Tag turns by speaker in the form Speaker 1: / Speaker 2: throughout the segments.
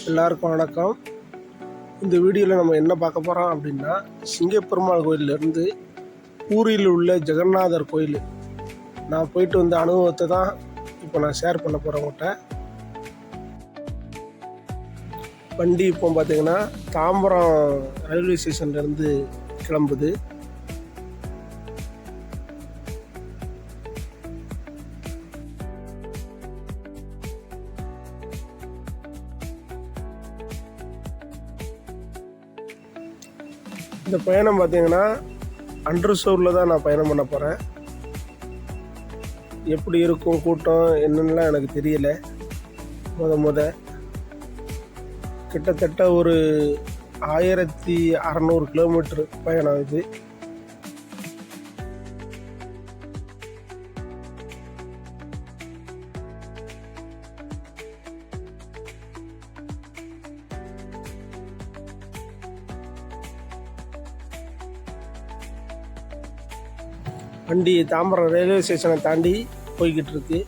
Speaker 1: எல்லாருக்கும் வணக்கம். இந்த வீடியோவில் நம்ம என்ன பார்க்க போகிறோம் அப்படின்னா, சிங்கப்பெருமாள் கோயிலிருந்து பூரியில் உள்ள ஜெகநாதர் கோயில் நான் போயிட்டு வந்த அனுபவத்தை தான் இப்போ நான் ஷேர் பண்ண போகிறேன் உங்கள்கிட்ட. வண்டி இப்போ பார்த்திங்கன்னா தாம்பரம் ரயில்வே ஸ்டேஷன்லேருந்து கிளம்புது. இந்த பயணம் பார்த்திங்கன்னா அண்டர்சோரில் தான் நான் பயணம் பண்ண போகிறேன். எப்படி இருக்கும் கூட்டம் என்னென்னலாம் எனக்கு தெரியல. கிட்டத்தட்ட ஒரு 1600 கிலோமீட்டர் பயணம் இது. வண்டி தாம்பரம் ரயில்வே ஸ்டேஷனை தாண்டி போய்கிட்டு இருக்கு.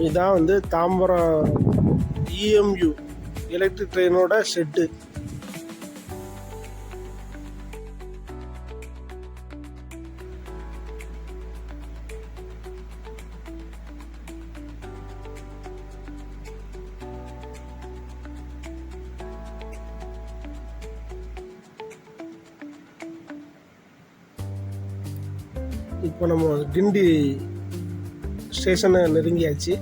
Speaker 1: இதுதான் வந்து தாம்பரம் EMU எலக்ட்ரிக் ட்ரெயினோட ஷெட்டு. இப்போ நம்ம கிண்டி ஸ்டேஷனை நெருங்கியாச்சு.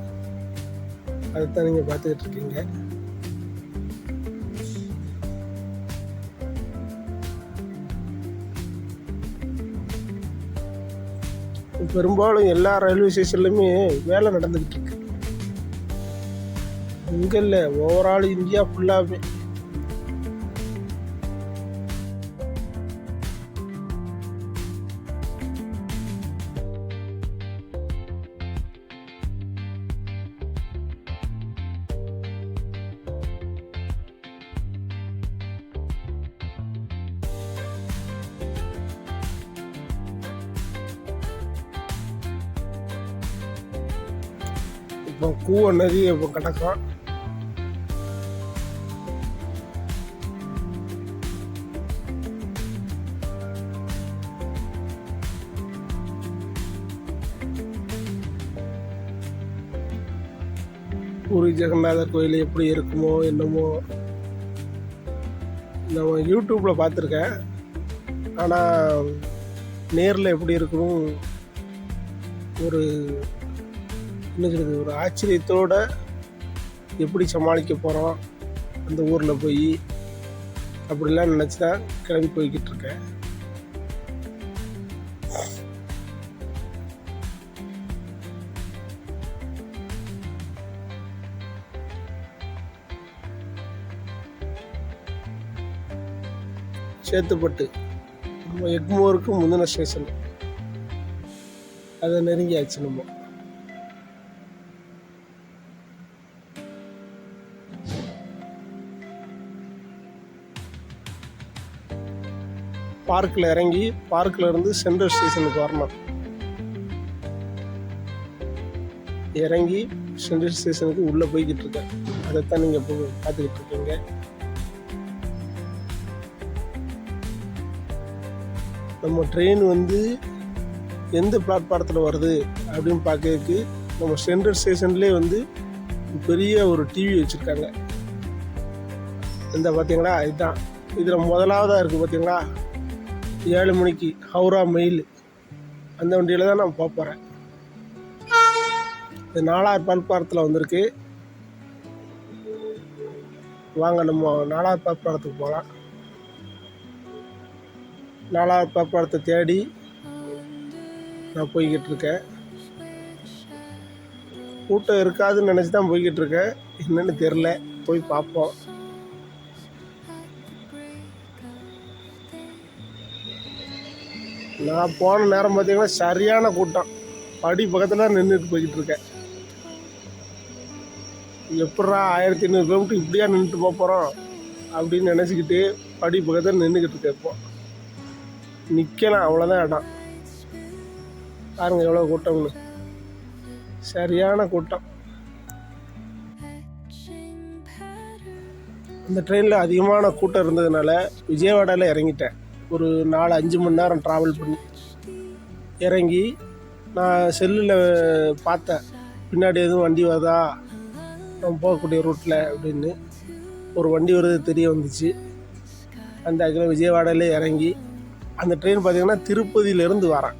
Speaker 1: அதுதான் நீங்கள் பார்த்துக்கிட்டு இருக்கீங்க. பெரும்பாலும் எல்லா ரயில்வே ஸ்டேஷன்லையுமே வேலை நடந்துக்கிட்டு இருக்கு. இங்கே இல்லை, ஓவரால் இந்தியா ஃபுல்லாகவே. இப்போ கூவ நதி இப்போ கிடக்கும். பூரி ஜெகநாதர் கோயில் எப்படி இருக்குமோ என்னமோ, நம்ம யூடியூப்பில் பார்த்துருக்கேன். ஆனால் நேரில் எப்படி இருக்கணும் ஒரு ஒரு ஆச்சரியத்தோடு எப்படி சமாளிக்க போகிறோம் அந்த ஊரில் போய் அப்படிலாம் நினச்சி தான் கிளம்பி போய்கிட்டு இருக்கேன். சேத்துப்பட்டு நம்ம எக்மோருக்கு முந்தின ஸ்டேஷன், அதை நெருங்கியாச்சு. நம்ம பார்க்கில் இறங்கி பார்க்கில் இருந்து சென்ட்ரல் ஸ்டேஷனுக்கு வரணும். இறங்கி சென்ட்ரல் ஸ்டேஷனுக்கு உள்ளே போய்கிட்டு இருக்கேன். அதைத்தான் நீங்கள் இப்போ பார்த்துக்கிட்டு இருக்கீங்க. நம்ம ட்ரெயின் வந்து எந்த பிளாட்பாரத்தில் வருது அப்படின்னு பார்க்கறதுக்கு நம்ம சென்ட்ரல் ஸ்டேஷன்லேயே வந்து பெரிய ஒரு டிவி வச்சுருக்காங்க. இந்த பார்த்தீங்களா, இதுதான் இதில் முதலாவதாக இருக்குது. பார்த்தீங்களா, 7 மணிக்கு ஹவுரா மெயில், அந்த வண்டியில் தான் நான் போக போகிறேன். இது 4வது பிளாட்பாரத்தில் வந்திருக்கு. வாங்க நம்ம 4வது பிளாட்பாரத்துக்கு போகலாம். 4வது பிளாட்பாரத்தை தேடி நான் போய்கிட்டு இருக்கேன். கூட்டம் இருக்காதுன்னு நினச்சி தான் போய்கிட்டு இருக்கேன். என்னென்னு தெரில, போய் பார்ப்போம். நான் போன நேரம் பார்த்தீங்கன்னா சரியான கூட்டம். படி பக்கத்தில் நின்றுட்டு போய்கிட்டு இருக்கேன். எப்பட்றா 1500 கிலோமீட்டர் இப்படியா நின்றுட்டு போகிறோம் அப்படின்னு நினச்சிக்கிட்டு படி பக்கத்தில் நின்றுக்கிட்டு இருக்கேன். இப்போ நிற்கலாம், அவ்வளோதான் இடம். பாருங்கள் எவ்வளோ கூட்டம்னு, சரியான கூட்டம். அந்த ட்ரெயினில் அதிகமான கூட்டம் இருந்ததுனால விஜயவாடாவில் இறங்கிட்டேன். ஒரு 4-5 மணி நேரம் ட்ராவல் பண்ணி இறங்கி நான் செல்லில் பார்த்தேன் பின்னாடி எதுவும் வண்டி வருதா நம்ம போகக்கூடிய ரூட்டில் அப்படின்னு. ஒரு வண்டி வருது தெரிய வந்துச்சு. அந்த அகில விஜயவாடாவிலே இறங்கி அந்த ட்ரெயின் பார்த்திங்கன்னா திருப்பதியிலேருந்து வரேன்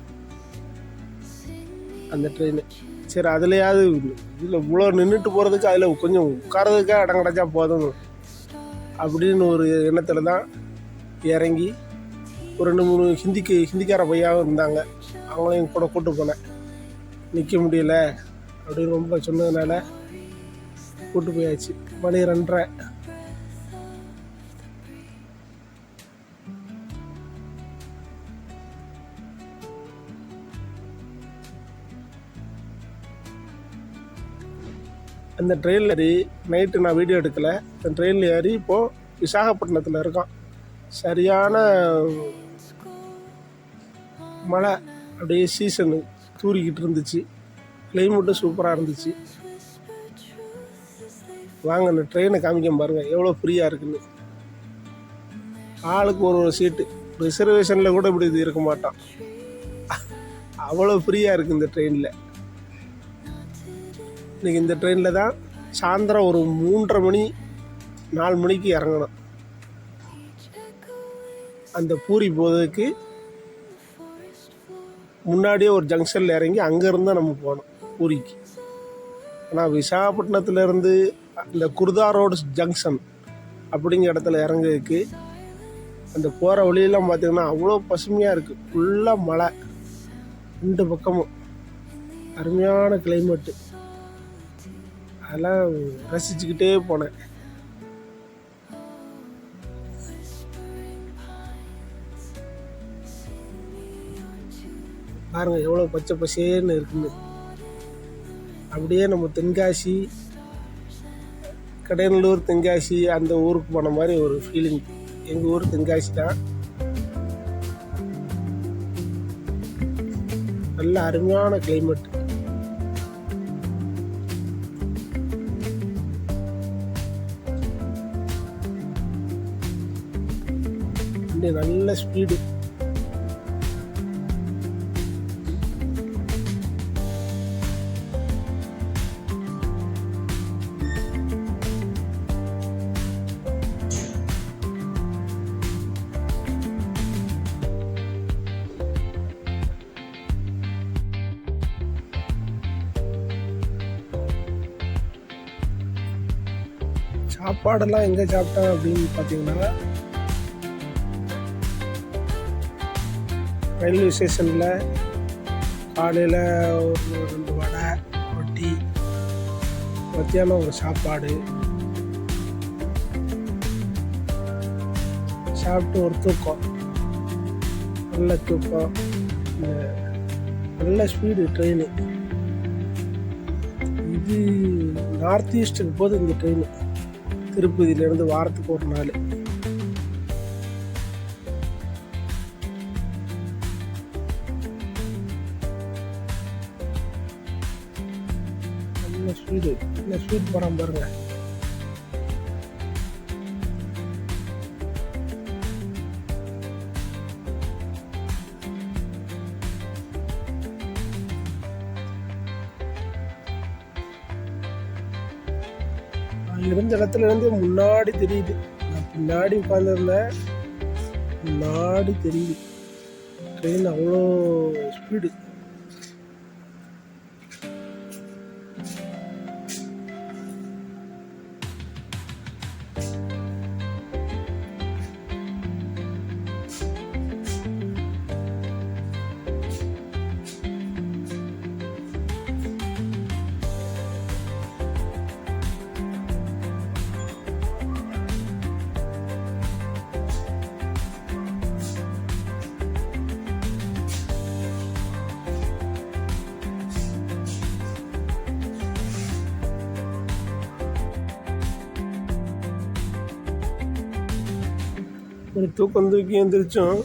Speaker 1: அந்த ட்ரெயின். சரி அதுலையாவது இதில் இவ்வளோ நின்றுட்டு போகிறதுக்கு அதில் கொஞ்சம் உட்காரதுக்காக இடம் கிடச்சா போதும் அப்படின்னு ஒரு எண்ணத்தில் தான் இறங்கி ஒரு 2-3 ஹிந்திக்கார பையாவும் இருந்தாங்க, அவங்களையும் கூட கூப்பிட்டு போனேன். நிற்க முடியல அப்படின்னு ரொம்ப சொன்னதுனால கூப்பிட்டு போயாச்சு. மணி 2:30. அந்த ட்ரெயினில் ஏறி நைட்டு நான் வீடியோ எடுக்கலை. அந்த ட்ரெயினில் ஏறி இப்போது விசாகப்பட்டினத்தில் இருக்கோம். சரியான மழை, அப்படியே சீசனு தூரிக்கிட்டு இருந்துச்சு. கிளைமேட்டும் சூப்பராக இருந்துச்சு. வாங்க அந்த ட்ரெயினை காமிக்க பாருங்கள் எவ்வளோ ஃப்ரீயாக இருக்குன்னு. ஆளுக்கு ஒரு சீட்டு, ரிசர்வேஷனில் கூட இப்படி இது இருக்க மாட்டோம், அவ்வளோ ஃப்ரீயாக இருக்குது இந்த ட்ரெயினில். இன்றைக்கி இந்த ட்ரெயினில் தான் சாயந்தரம் ஒரு 3:30-4 மணிக்கு இறங்கணும். அந்த பூரி போகிறதுக்கு முன்னாடியே ஒரு ஜங்ஷனில் இறங்கி அங்கேருந்து தான் நம்ம போகணும் பூரிக்கு. ஆனால் விசாகப்பட்டினத்துலேருந்து அந்த குர்தா ரோடு ஜங்ஷன் அப்படிங்கிற இடத்துல இறங்குறதுக்கு அந்த போகிற வழியெல்லாம் பார்த்திங்கன்னா அவ்வளோ பசுமையாக இருக்குது. ஃபுல்லாக மழை, 2 பக்கமும் அருமையான கிளைமேட்டு. அதெல்லாம் ரசிச்சுக்கிட்டே போனேன். பாருங்கள் எவ்வளோ பச்சை பசேன்னு இருக்குன்னு. அப்படியே நம்ம தென்காசி, கடையநல்லூர், தென்காசி அந்த ஊருக்கு போன மாதிரி ஒரு ஃபீலிங். எங்கள் ஊர் தென்காசி தான். நல்ல அருமையான கிளைமேட். நல்ல ஸ்பீடு. சாப்பாடெல்லாம் எங்கே சாப்பிட்டேன் அப்படின்னு பார்த்தீங்கன்னா, ரயில்வே ஸ்டேஷனில் காலையில் ஒரு 2 வடை, ரொட்டி, மத்தியானம் ஒரு சாப்பாடு சாப்பிட்டு ஒரு தூக்கம், நல்ல தூக்கம். நல்ல ஸ்பீடு ட்ரெயின். இது நார்த் ஈஸ்ட்டுக்கு போகுது இந்த ட்ரெயின். திருப்பதியிலேருந்து வாரத்துக்கு ஒரு நாள். நல்ல ஸ்பீடு, நல்ல ஸ்பீட் போகிறான் பாருங்க. இருந்த இடத்துல இருந்து முன்னாடி தெரியுது. நான் பின்னாடி உட்காந்துருந்தேன், முன்னாடி தெரியுது ட்ரெயின். அவ்வளோ ஸ்பீடு. ஒரு தூக்கம் தூக்கி எழுந்திரிச்சோம்.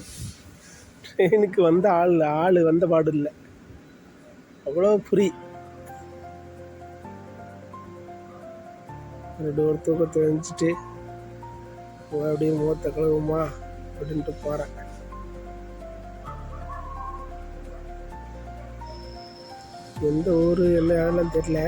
Speaker 1: ட்ரெயினுக்கு வந்த ஆள் வந்த பாடு இல்லை, அவ்வளோ ஃப்ரீ. ஒரு தூக்கத்தை வந்துச்சுட்டு அப்படியே முகத்தை கழுவுமா அப்படின்ட்டு போகிறேன். எந்த ஊர் என்ன இடம்லாம் தெரியல.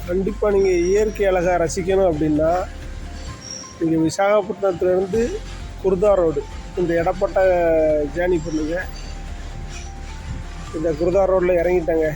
Speaker 1: கண்டிப்பாக நீங்கள் இயற்கை அழகாக ரசிக்கணும் அப்படின்னா நீங்கள் விசாகப்பட்டினத்துலேருந்து குர்தா ரோடு இந்த இடப்பட்ட ஜேர்னி பண்ணுங்கள். இந்த குர்தா ரோட்டில் இறங்கிட்டேங்க.